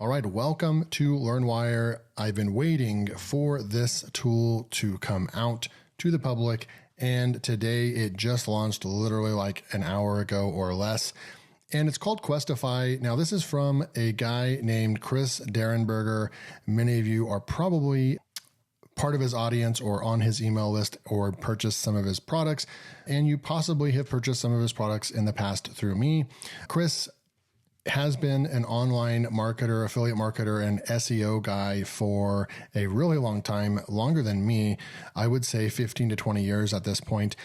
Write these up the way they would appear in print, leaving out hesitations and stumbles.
All right, welcome to LearWire. I've been waiting for this tool to come out to the public, and today it just launched literally like an hour ago or less. And it's called Kwestify. Now, this is from a guy named Chris Derenberger. Many of you are probably part of his audience or on his email list or purchased some of his products, and you possibly have purchased some of his products in the past through me. Chris has been an online marketer, affiliate marketer, and SEO guy for a really long time, longer than me. I would say 15 to 20 years at this point.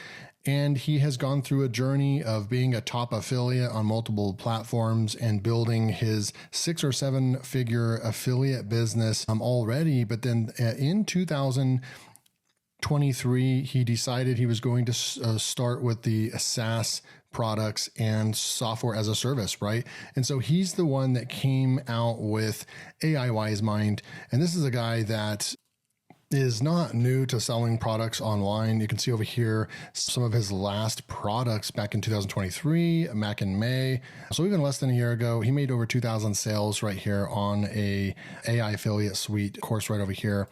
And he has gone through a journey of being a top affiliate on multiple platforms and building his 6 or 7 figure affiliate business already. But then in 2023, he decided he was going to start with the SaaS products and software as a service, right? And so he's the one that came out with AI Wise Mind. And this is a guy that is not new to selling products online. You can see over here some of his last products back in 2023, back in May. So even less than a year ago, he made over 2,000 sales right here on a AI affiliate suite course right over here.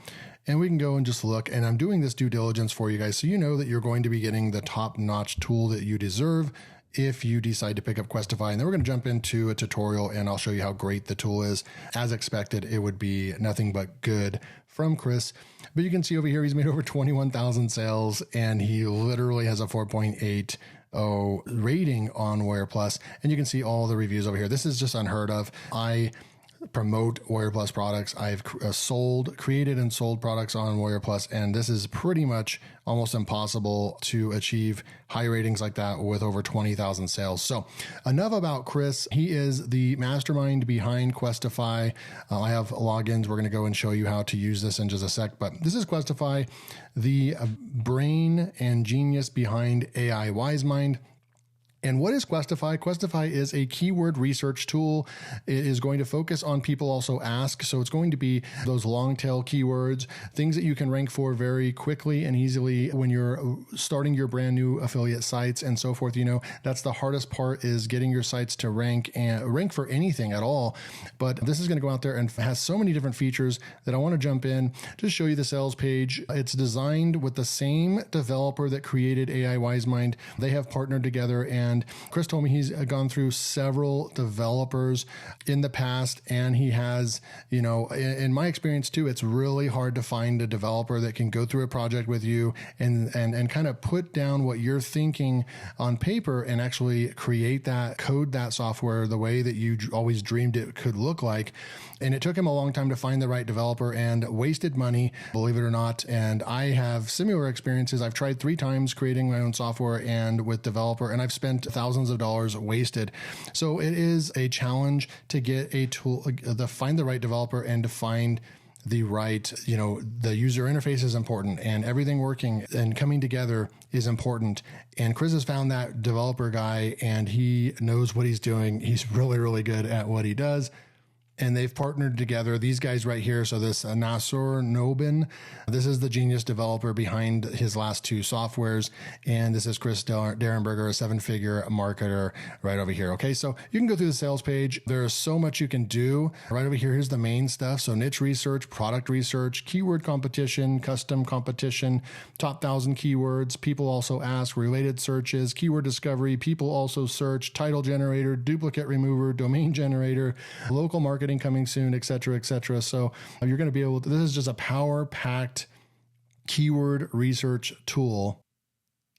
And we can go and just look. And I'm doing this due diligence for you guys so you know that you're going to be getting the top-notch tool that you deserve if you decide to pick up Kwestify. And then we're going to jump into a tutorial and I'll show you how great the tool is. As expected, it would be nothing but good from Chris. But you can see over here, he's made over 21,000 sales and he literally has a 4.80 rating on Wire Plus. And you can see all the reviews over here. This is just unheard of. I promote Wire Plus products. I've created and sold products on Wire Plus, and this is pretty much almost impossible to achieve high ratings like that with over 20,000 sales. So enough about Chris. He is the mastermind behind Kwestify. I have logins. We're going to go and show you how to use this in just a sec, but this is Kwestify, the brain and genius behind AI Wise Mind. And what is Kwestify? Kwestify is a keyword research tool. It is going to focus on people also ask. So it's going to be those long tail keywords, things that you can rank for very quickly and easily when you're starting your brand new affiliate sites and so forth. You know, that's the hardest part, is getting your sites to rank and rank for anything at all. But this is going to go out there and has so many different features that I want to jump in to show you the sales page. It's designed with the same developer that created AI Wise Mind. They have partnered together, and Chris told me he's gone through several developers in the past, and he has, you know, in my experience too, it's really hard to find a developer that can go through a project with you and kind of put down what you're thinking on paper and actually create that, code that software the way that you always dreamed it could look like. And it took him a long time to find the right developer and wasted money, believe it or not. And I have similar experiences. I've tried 3 times creating my own software and with developer, and I've spent thousands of dollars wasted. So it is a challenge to get a tool, to find the right developer and to find the right, you know, the user interface is important, and everything working and coming together is important. And Chris has found that developer guy, and he knows what he's doing. He's really, really good at what he does. And they've partnered together, these guys right here. So this Nasur Nobin, this is the genius developer behind his last 2 softwares. And this is Chris Derenberger, a 7-figure marketer right over here. Okay, so you can go through the sales page. There's so much you can do. Right over here, here's the main stuff. So niche research, product research, keyword competition, custom competition, top 1,000 keywords. People also ask, related searches, keyword discovery, people also search, title generator, duplicate remover, domain generator, local marketing coming soon, et cetera, et cetera. So you're going to be able to, this is just a power-packed keyword research tool.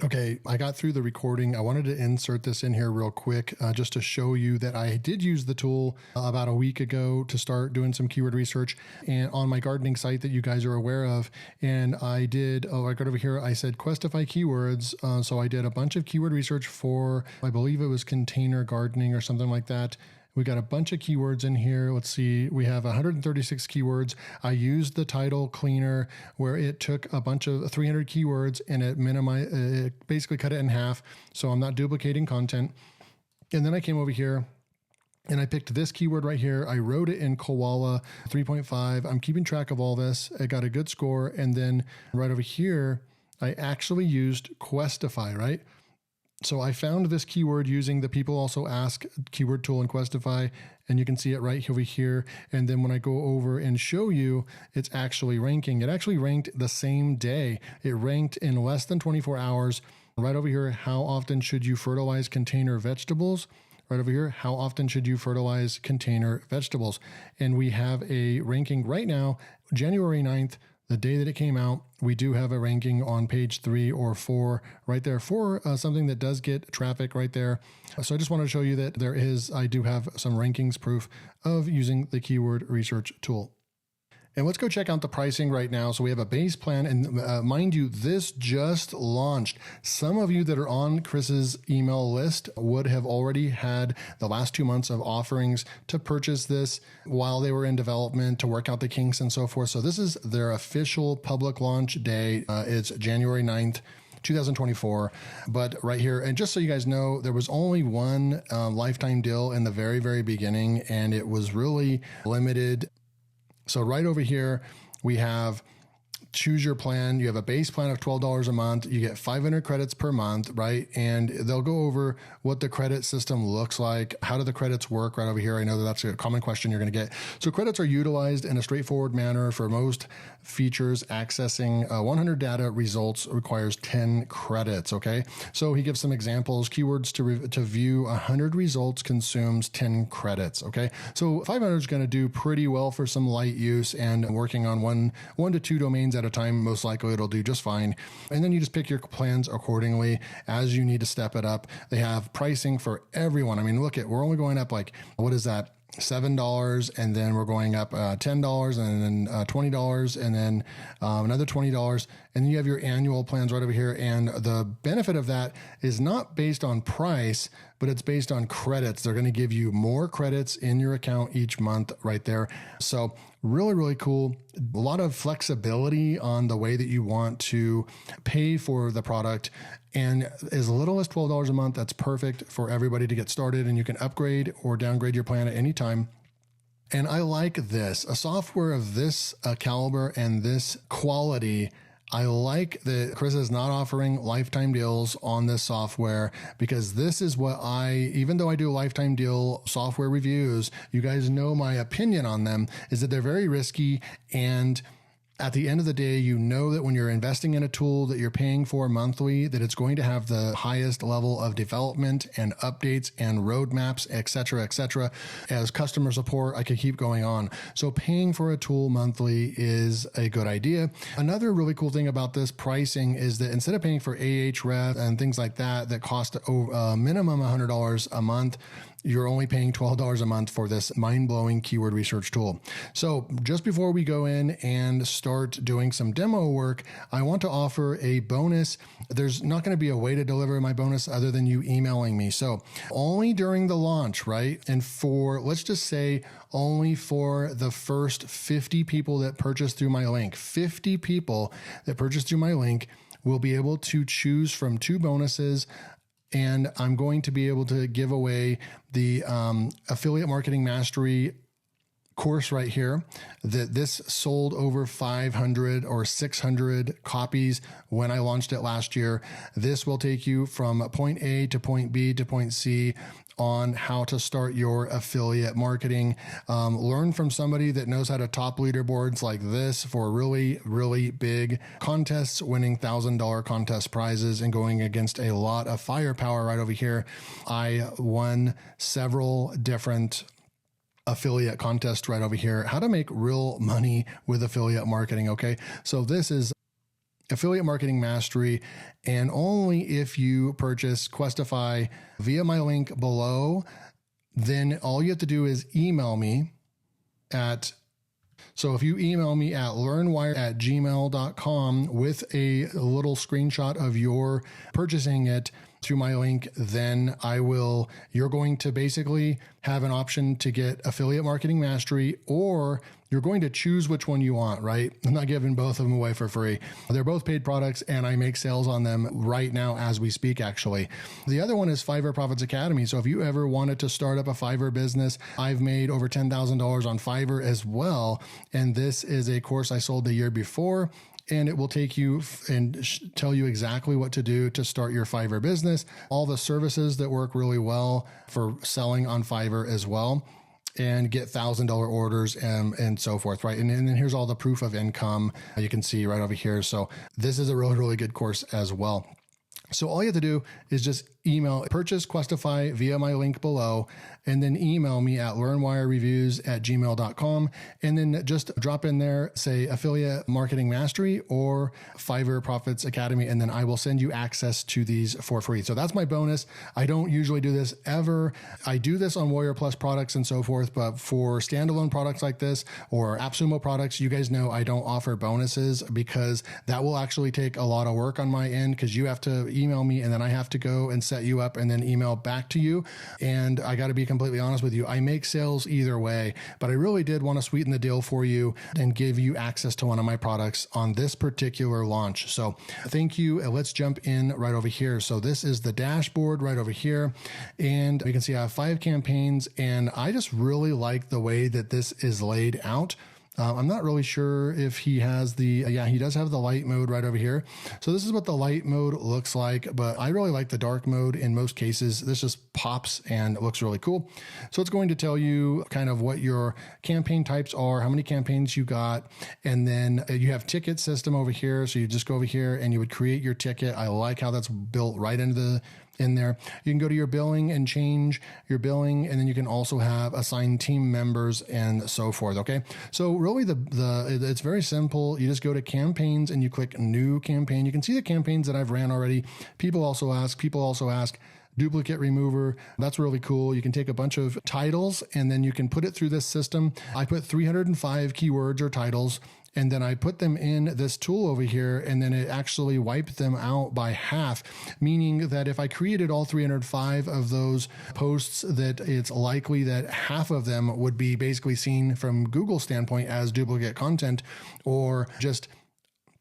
Okay, I got through the recording. I wanted to insert this in here real quick just to show you that I did use the tool about a week ago to start doing some keyword research and on my gardening site that you guys are aware of. And I did, I got over here, I said Kwestify keywords. So I did a bunch of keyword research for, I believe it was container gardening or something like that. We got a bunch of keywords in here. Let's see. We have 136 keywords. I used the title cleaner where it took a bunch of 300 keywords and it basically cut it in half. So I'm not duplicating content. And then I came over here and I picked this keyword right here. I wrote it in Koala 3.5. I'm keeping track of all this. I got a good score. And then right over here, I actually used Kwestify, right? So I found this keyword using the People Also Ask keyword tool in Kwestify, and you can see it right over here. And then when I go over and show you, it's actually ranking. It actually ranked the same day. It ranked in less than 24 hours. Right over here, how often should you fertilize container vegetables? Right over here, how often should you fertilize container vegetables? And we have a ranking right now, January 9th, the day that it came out. We do have a ranking on page 3 or 4 right there for something that does get traffic right there. So I just wanted to show you that I do have some rankings proof of using the keyword research tool. And let's go check out the pricing right now. So we have a base plan, and mind you, this just launched. Some of you that are on Chris's email list would have already had the last 2 months of offerings to purchase this while they were in development, to work out the kinks and so forth. So this is their official public launch day. It's January 9th. 2024. But right here, and just so you guys know, there was only one lifetime deal in the very, very beginning, and it was really limited. So right over here, we have choose your plan. You have a base plan of $12 a month. You get 500 credits per month, right? And they'll go over what the credit system looks like. How do the credits work right over here? I know that that's a common question you're going to get. So credits are utilized in a straightforward manner for most features. Accessing 100 data results requires 10 credits, okay? So he gives some examples. Keywords to view 100 results consumes 10 credits, okay? So 500 is going to do pretty well for some light use, and working on one to two domains at a time, most likely it'll do just fine. And then you just pick your plans accordingly as you need to step it up. They have pricing for everyone. I mean, we're only going up like, what is that? $7, and then we're going up $10, and then $20, and then another $20, and then you have your annual plans right over here. And the benefit of that is not based on price, but it's based on credits. They're going to give you more credits in your account each month right there. So really, really cool. A lot of flexibility on the way that you want to pay for the product. And as little as $12 a month, that's perfect for everybody to get started. And you can upgrade or downgrade your plan at any time. And I like this. A software of this caliber and this quality, I like that Chris is not offering lifetime deals on this software, because this is what even though I do lifetime deal software reviews, you guys know my opinion on them is that they're very risky. And at the end of the day, you know that when you're investing in a tool that you're paying for monthly, that it's going to have the highest level of development and updates and roadmaps, et cetera, as customer support. I could keep going on. So paying for a tool monthly is a good idea. Another really cool thing about this pricing is that instead of paying for Ahref and things like that cost a minimum $100 a month, you're only paying $12 a month for this mind-blowing keyword research tool. So just before we go in and start doing some demo work, I want to offer a bonus. There's not going to be a way to deliver my bonus other than you emailing me. So only during the launch, right? And let's just say only for the first 50 people that purchase through my link, 50 people that purchase through my link will be able to choose from 2 bonuses. And I'm going to be able to give away the Affiliate Marketing Mastery course right here. This sold over 500 or 600 copies when I launched it last year. This will take you from point A to point B to point C on how to start your affiliate marketing. Learn from somebody that knows how to top leaderboards like this for really, really big contests, winning $1,000 contest prizes and going against a lot of firepower right over here. I won several different affiliate contests right over here. How to make real money with affiliate marketing. Okay. So this is Affiliate Marketing Mastery, and only if you purchase Kwestify via my link below, then all you have to do is email me so if you email me at learnwire@gmail.com with a little screenshot of your purchasing it through my link, then you're going to basically have an option to get Affiliate Marketing Mastery, or you're going to choose which one you want, right? I'm not giving both of them away for free. They're both paid products, and I make sales on them right now as we speak, actually. The other one is Fiverr Profits Academy. So if you ever wanted to start up a Fiverr business, I've made over $10,000 on Fiverr as well. And this is a course I sold the year before. and it will take you and tell you exactly what to do to start your Fiverr business, all the services that work really well for selling on Fiverr as well, and get $1,000 orders and so forth, right? And then here's all the proof of income you can see right over here. So this is a really, really good course as well. So all you have to do is just purchase Kwestify via my link below, and then email me at learnwirereviews@gmail.com. And then just drop in there, say affiliate marketing mastery or Fiverr Profits Academy. And then I will send you access to these for free. So that's my bonus. I don't usually do this ever. I do this on Warrior Plus products and so forth, but for standalone products like this or AppSumo products, you guys know I don't offer bonuses because that will actually take a lot of work on my end, because you have to email me and then I have to go and set you up and then email back to you. And I got to be completely honest with you, I make sales either way, but I really did want to sweeten the deal for you and give you access to one of my products on this particular launch. So thank you. Let's jump in right over here. So this is the dashboard right over here. And you can see I have 5 campaigns, and I just really like the way that this is laid out. I'm not really sure if he has he does have the light mode right over here. So this is what the light mode looks like, but I really like the dark mode in most cases. This just pops and it looks really cool. So it's going to tell you kind of what your campaign types are, how many campaigns you got, and then you have ticket system over here. So you just go over here and you would create your ticket. I like how that's built right into in there. You can go to your billing and change your billing, and then you can also have assigned team members and so forth. Okay. So really it's very simple. You just go to campaigns and you click new campaign. You can see the campaigns that I've ran already. People also ask duplicate remover. That's really cool. You can take a bunch of titles and then you can put it through this system. I put 305 keywords or titles, and then I put them in this tool over here, and then it actually wiped them out by half, meaning that if I created all 305 of those posts, that it's likely that half of them would be basically seen from Google's standpoint as duplicate content or just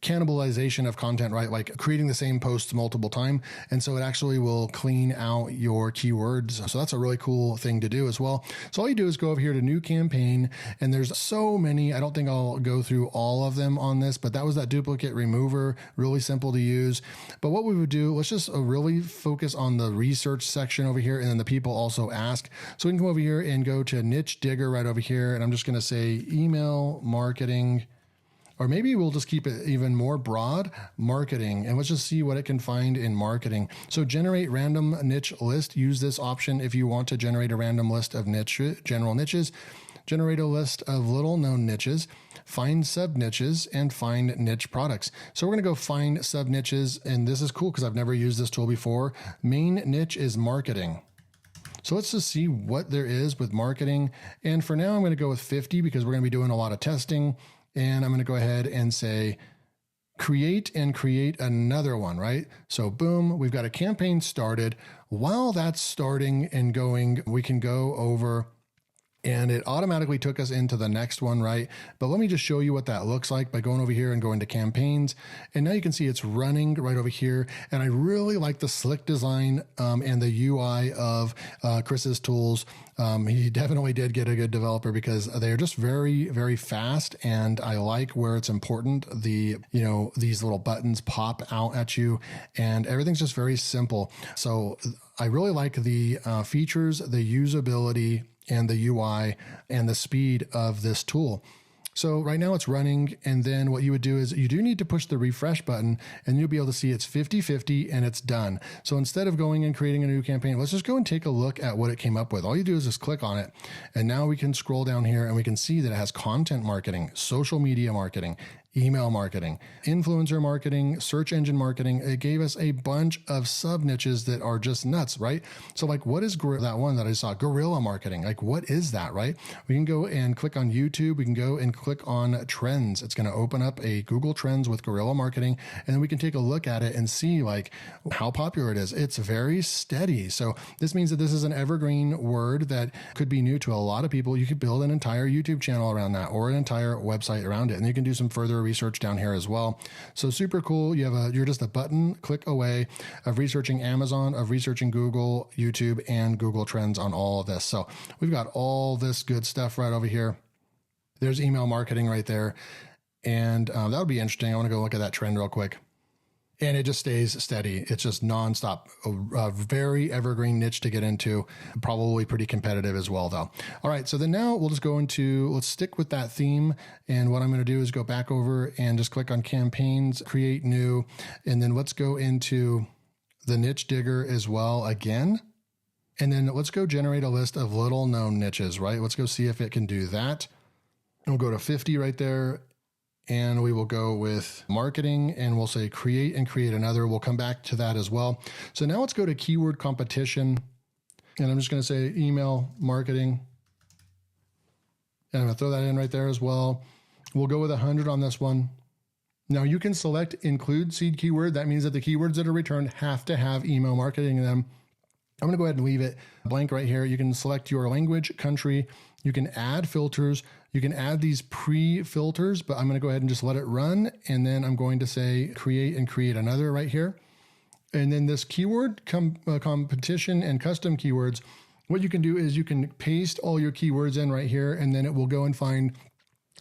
cannibalization of content, right? Like creating the same posts multiple times. And so it actually will clean out your keywords. So that's a really cool thing to do as well. So all you do is go over here to new campaign, and there's so many. I don't think I'll go through all of them on this, but that was that duplicate remover, really simple to use. But what we would do, let's just really focus on the research section over here. And then the people also ask. So we can come over here and go to niche digger right over here. And I'm just going to say email marketing. Or maybe we'll just keep it even more broad, marketing, and let's just see what it can find in marketing. So generate random niche list. Use this option if you want to generate a random list of general niches, generate a list of little known niches, find sub niches, and find niche products. So we're going to go find sub niches. And this is cool because I've never used this tool before. Main niche is marketing. So let's just see what there is with marketing. And for now, I'm going to go with 50 because we're going to be doing a lot of testing. And I'm going to go ahead and say, create another one, right? So boom, we've got a campaign started. While that's starting and going, we can go over, and it automatically took us into the next one, right? But let me just show you what that looks like by going over here and going to campaigns. And now you can see it's running right over here. And I really like the slick design and the UI of Chris's tools. He definitely did get a good developer because they're just very, very fast. And I like where it's important. These little buttons pop out at you and everything's just very simple. So I really like the features, the usability, and the UI and the speed of this tool. So right now it's running, and then what you would do is you do need to push the refresh button and you'll be able to see it's 50-50 and it's done. So instead of going and creating a new campaign, let's just go and take a look at what it came up with. All you do is just click on it, and now we can scroll down here and we can see that it has content marketing, social media marketing, email marketing, influencer marketing, search engine marketing. It gave us a bunch of sub niches that are just nuts, right? So like, what is that one that I saw? Guerrilla marketing. Like, what is that, right? We can go and click on YouTube. We can go and click on trends. It's going to open up a Google Trends with guerrilla marketing. And then we can take a look at it and see like how popular it is. It's very steady. So this means that this is an evergreen word that could be new to a lot of people. You could build an entire YouTube channel around that or an entire website around it. And you can do some further research down here as well. So super cool. You're just a button click away of researching Amazon, of researching Google, YouTube, and Google Trends on all of this. So we've got all this good stuff right over here. There's email marketing right there. And that would be interesting. I want to go look at that trend real quick. And it just stays steady. It's just nonstop. A very evergreen niche to get into. Probably pretty competitive as well, though. All right, so then now we'll just go into, let's stick with that theme. And what I'm going to do is go back over and just click on campaigns, create new, and then let's go into the niche digger as well again. And then let's go generate a list of little known niches, right? Let's go see if it can do that. We'll go to 50 right there. And we will go with marketing and we'll say create and create another. We'll come back to that as well. So now let's go to keyword competition. And I'm just going to say email marketing. And I'm going to throw that in right there as well. We'll go with 100 on this one. Now you can select include seed keyword. That means that the keywords that are returned have to have email marketing in them. I'm going to go ahead and leave it blank right here. You can select your language, country. You can add filters. You can add these pre-filters, but I'm going to go ahead and just let it run. And then I'm going to say create and create another right here. And then this keyword competition and custom keywords, what you can do is you can paste all your keywords in right here, and then it will go and find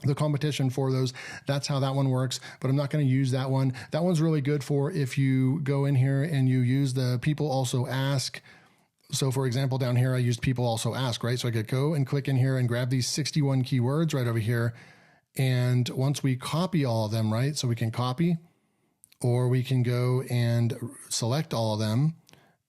the competition for those. That's how that one works, but I'm not going to use that one. That one's really good for if you go in here and you use the people also ask. So for example, down here, I used people also ask, right? So I could go and click in here and grab these 61 keywords right over here. And once we copy all of them, right? So we can copy, or we can go and select all of them,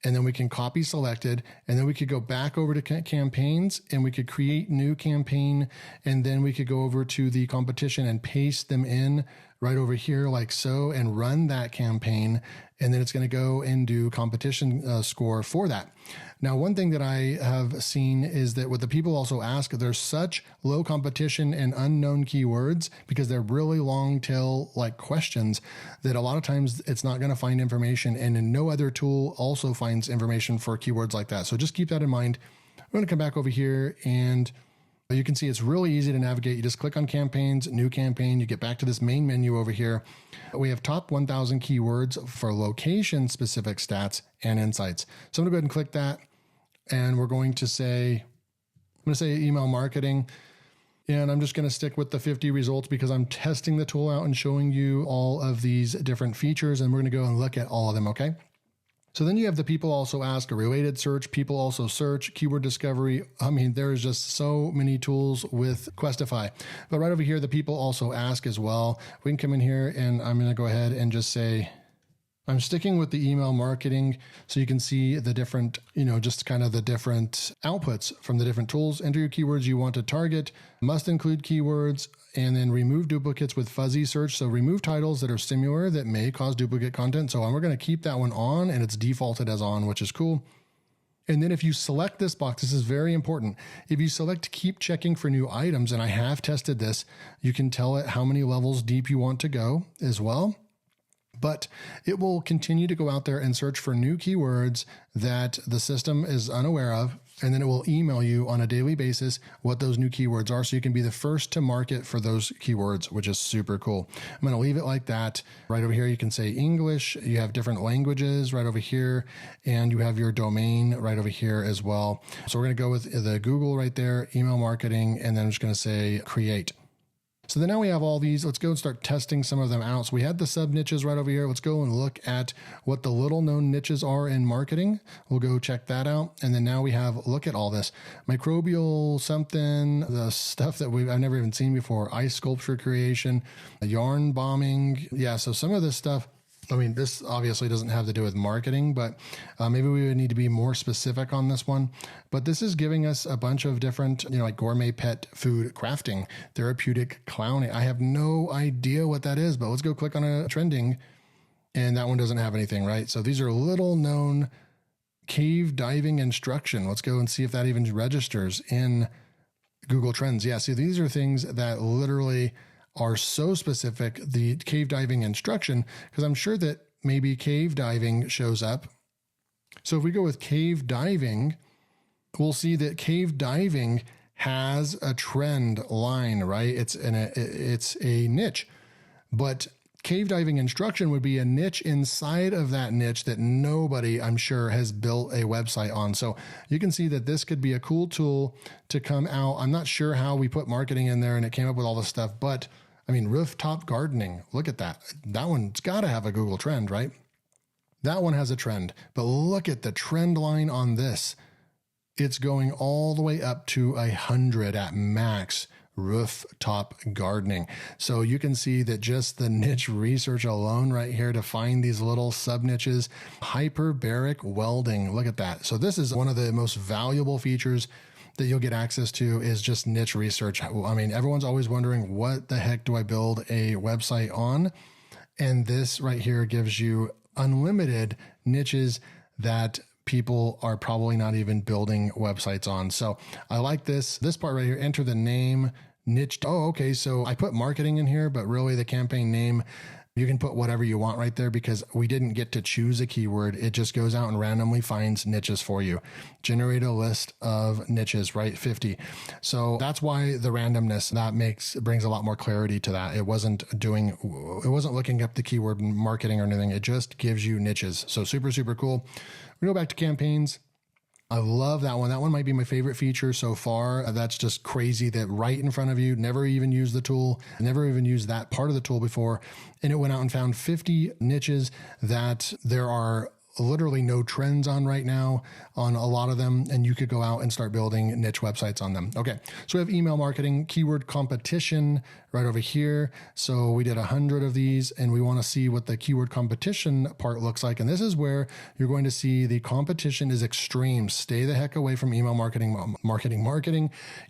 and then we can copy selected, and then we could go back over to campaigns and we could create new campaign. And then we could go over to the competition and paste them in right over here like so and run that campaign. And then it's going to go and do competition score for that. Now, one thing that I have seen is that what the people also ask, there's such low competition and unknown keywords because they're really long tail like questions that a lot of times it's not going to find information, and in no other tool also finds information for keywords like that. So just keep that in mind. I'm going to come back over here and you can see it's really easy to navigate. You just click on campaigns, new campaign, you get back to this main menu over here. We have top 1,000 keywords for location specific stats and insights. So I'm gonna go ahead and click that. And we're going to say, I'm gonna say email marketing. And I'm just gonna stick with the 50 results because I'm testing the tool out and showing you all of these different features. And we're gonna go and look at all of them, okay? So then you have the people also ask, a related search, people also search, keyword discovery. I mean, there's just so many tools with Kwestify. But right over here, the people also ask as well. We can come in here and I'm going to go ahead and just say, I'm sticking with the email marketing so you can see the different, just kind of the different outputs from the different tools. Enter your keywords you want to target, must include keywords, and then remove duplicates with fuzzy search. So remove titles that are similar that may cause duplicate content. So we're going to keep that one on, and it's defaulted as on, which is cool. And then if you select this box, this is very important. If you select keep checking for new items, and I have tested this, you can tell it how many levels deep you want to go as well. But it will continue to go out there and search for new keywords that the system is unaware of. And then it will email you on a daily basis what those new keywords are. So you can be the first to market for those keywords, which is super cool. I'm going to leave it like that. Right over here, you can say English. You have different languages right over here. And you have your domain right over here as well. So we're going to go with the Google right there, email marketing. And then I'm just going to say create. So then now we have all these. Let's go and start testing some of them out. So we had the sub niches right over here. Let's go and look at what the little known niches are in marketing. We'll go check that out. And then now we have, look at all this microbial something, the stuff that I've never even seen before, ice sculpture creation, yarn bombing. Yeah. So some of this stuff, I mean, this obviously doesn't have to do with marketing, but maybe we would need to be more specific on this one. But this is giving us a bunch of different, like gourmet pet food crafting, therapeutic clowning. I have no idea what that is, but let's go click on a trending. And that one doesn't have anything, right? So these are little known cave diving instruction. Let's go and see if that even registers in Google Trends. Yeah, see, these are things that literally are so specific, the cave diving instruction, because I'm sure that maybe cave diving shows up. So if we go with cave diving, we'll see that cave diving has a trend line, right? It's a niche, but cave diving instruction would be a niche inside of that niche that nobody, I'm sure, has built a website on. So you can see that this could be a cool tool to come out. I'm not sure how we put marketing in there and it came up with all this stuff, but I mean, rooftop gardening. Look at that. That one's got to have a Google trend, right? That one has a trend, but look at the trend line on this. It's going all the way up to 100 at max. Rooftop gardening. So you can see that just the niche research alone right here to find these little sub niches. Hyperbaric welding. Look at that. So this is one of the most valuable features that you'll get access to, is just niche research. I mean, everyone's always wondering, what the heck do I build a website on? And this right here gives you unlimited niches that people are probably not even building websites on. So I like this part right here. Enter the name, niche. Oh, okay. So I put marketing in here, but really the campaign name, you can put whatever you want right there, because we didn't get to choose a keyword. It just goes out and randomly finds niches for you. Generate a list of niches, right? 50. So that's why the randomness, that brings a lot more clarity to that. It wasn't looking up the keyword marketing or anything. It just gives you niches. So super, super cool. We go back to campaigns. I love that one. That one might be my favorite feature so far. That's just crazy that right in front of you, never even used the tool, never even used that part of the tool before. And it went out and found 50 niches that there are literally no trends on right now on a lot of them. And you could go out and start building niche websites on them. Okay. So we have email marketing, keyword competition right over here. So we did 100 of these, and we want to see what the keyword competition part looks like. And this is where you're going to see the competition is extreme. Stay the heck away from email marketing.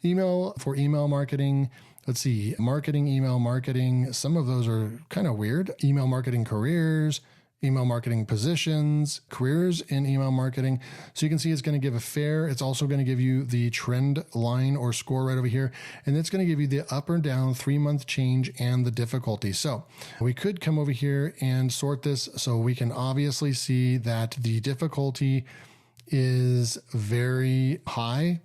Email for email marketing. Let's see, marketing, email marketing. Some of those are kind of weird. Email marketing careers, email marketing positions, careers in email marketing. So you can see it's going to give a fair. It's also going to give you the trend line or score right over here. And it's going to give you the up or down 3-month change and the difficulty. So we could come over here and sort this. So we can obviously see that the difficulty is very high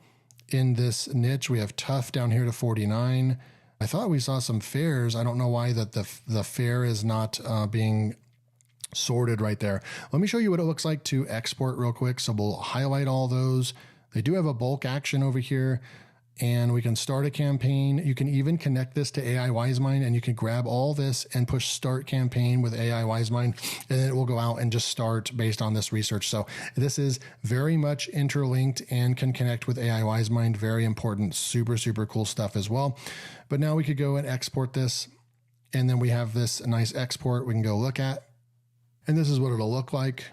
in this niche. We have tough down here to 49. I thought we saw some fairs. I don't know why that the fair is not being sorted right there. Let me show you what it looks like to export real quick. So we'll highlight all those. They do have a bulk action over here, and we can start a campaign. You can even connect this to AI Wisemind, and you can grab all this and push start campaign with AI Wisemind, and then it will go out and just start based on this research. So this is very much interlinked and can connect with AI Wisemind. Very important, super, super cool stuff as well. But now we could go and export this, and then we have this nice export we can go look at. And this is what it'll look like.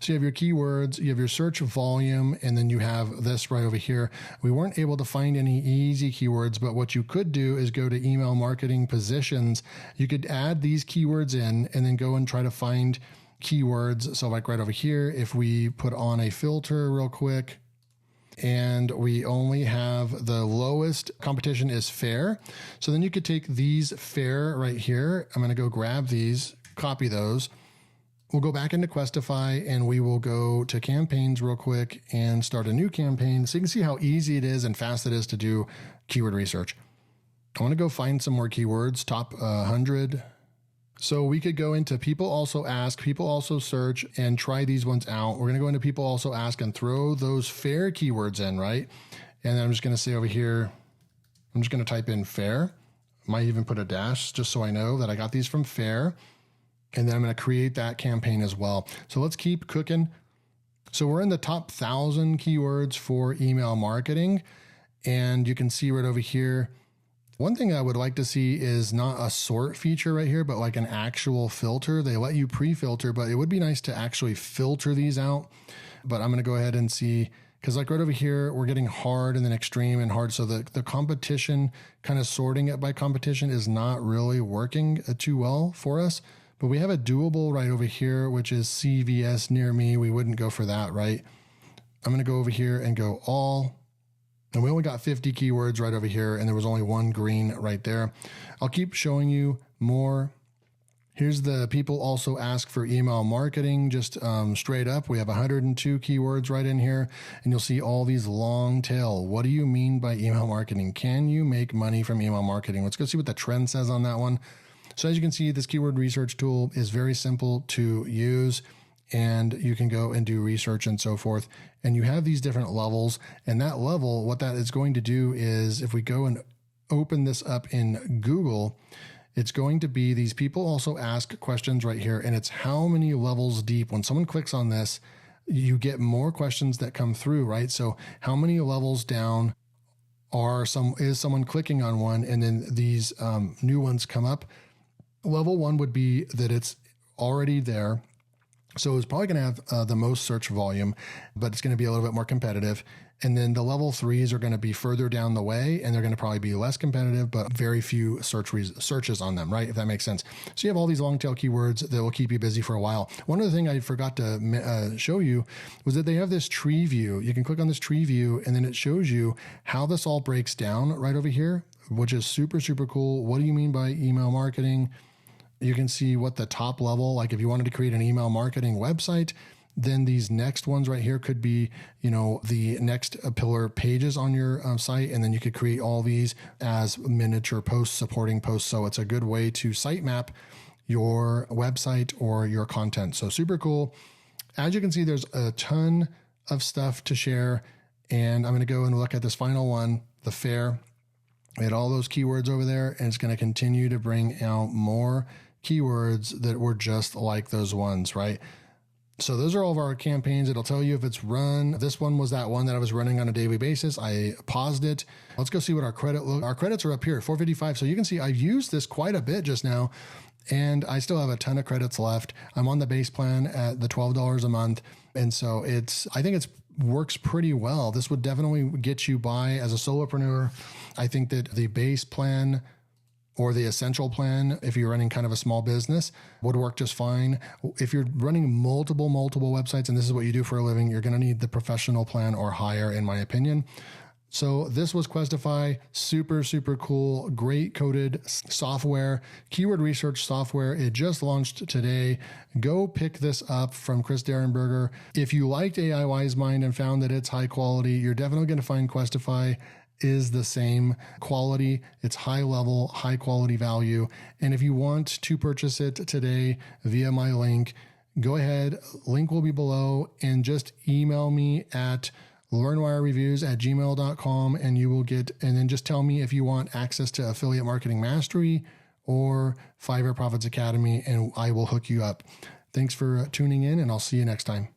So you have your keywords, you have your search volume, and then you have this right over here. We weren't able to find any easy keywords, but what you could do is go to email marketing positions. You could add these keywords in and then go and try to find keywords. So like right over here, if we put on a filter real quick, and we only have the lowest competition is fair. So then you could take these fair right here. I'm going to go grab these, copy those. We'll go back into Kwestify, and we will go to campaigns real quick and start a new campaign. So you can see how easy it is and fast it is to do keyword research. I want to go find some more keywords, top 100. So we could go into people also ask, people also search, and try these ones out. We're going to go into people also ask and throw those fair keywords in, right? And then I'm just going to say over here, I'm just going to type in fair. Might even put a dash just so I know that I got these from fair. And then I'm going to create that campaign as well. So let's keep cooking. So we're in the top 1,000 keywords for email marketing. And you can see right over here, one thing I would like to see is not a sort feature right here, but like an actual filter. They let you pre-filter, but it would be nice to actually filter these out. But I'm going to go ahead and see, because like right over here, we're getting hard and then extreme and hard. So the competition, kind of sorting it by competition, is not really working too well for us. But we have a doable right over here, which is CVS near me. We wouldn't go for that, right? I'm going to go over here and go all. And we only got 50 keywords right over here, and there was only one green right there. I'll keep showing you more. Here's the people also ask for email marketing, just straight up. We have 102 keywords right in here, and you'll see all these long tail. What do you mean by email marketing? Can you make money from email marketing? Let's go see what the trend says on that one. So as you can see, this keyword research tool is very simple to use, and you can go and do research and so forth. And you have these different levels, and that level, what that is going to do is, if we go and open this up in Google, it's going to be these people also ask questions right here, and it's how many levels deep. When someone clicks on this, you get more questions that come through, right? So how many levels down is someone clicking on one, and then these new ones come up. Level 1 would be that it's already there. So it's probably going to have the most search volume, but it's going to be a little bit more competitive. And then the level 3s are going to be further down the way, and they're going to probably be less competitive, but very few searches on them, right? If that makes sense. So you have all these long tail keywords that will keep you busy for a while. One other thing I forgot to show you was that they have this tree view. You can click on this tree view, and then it shows you how this all breaks down right over here, which is super, super cool. What do you mean by email marketing? You can see what the top level, like if you wanted to create an email marketing website, then these next ones right here could be, the next pillar pages on your site. And then you could create all these as miniature posts, supporting posts. So it's a good way to sitemap your website or your content. So super cool. As you can see, there's a ton of stuff to share. And I'm going to go and look at this final one, the fair. We had all those keywords over there, and it's going to continue to bring out more keywords that were just like those ones, right? So those are all of our campaigns. It'll tell you if it's run. This one was that one that I was running on a daily basis. I paused it. Let's go see what our credits are up here, 455. So you can see I've used this quite a bit just now, and I still have a ton of credits left. I'm on the base plan at the $12 a month. And so I think it's works pretty well. This would definitely get you by as a solopreneur. I think that the base plan or the essential plan, if you're running kind of a small business, would work just fine. If you're running multiple websites and this is what you do for a living, you're going to need the professional plan or higher, in my opinion. So this was Kwestify, super, super cool, great coded software, keyword research software. It just launched today. Go pick this up from Chris Derenberger. If you liked AI Wisemind and found that it's high quality, you're definitely going to find Kwestify is the same quality. It's high level, high quality value. And if you want to purchase it today via my link, go ahead. Link will be below, and just email me at LearnWireReviews@gmail.com, and you will get, and then just tell me if you want access to Affiliate Marketing Mastery or Fiverr Profits Academy, and I will hook you up. Thanks for tuning in, and I'll see you next time.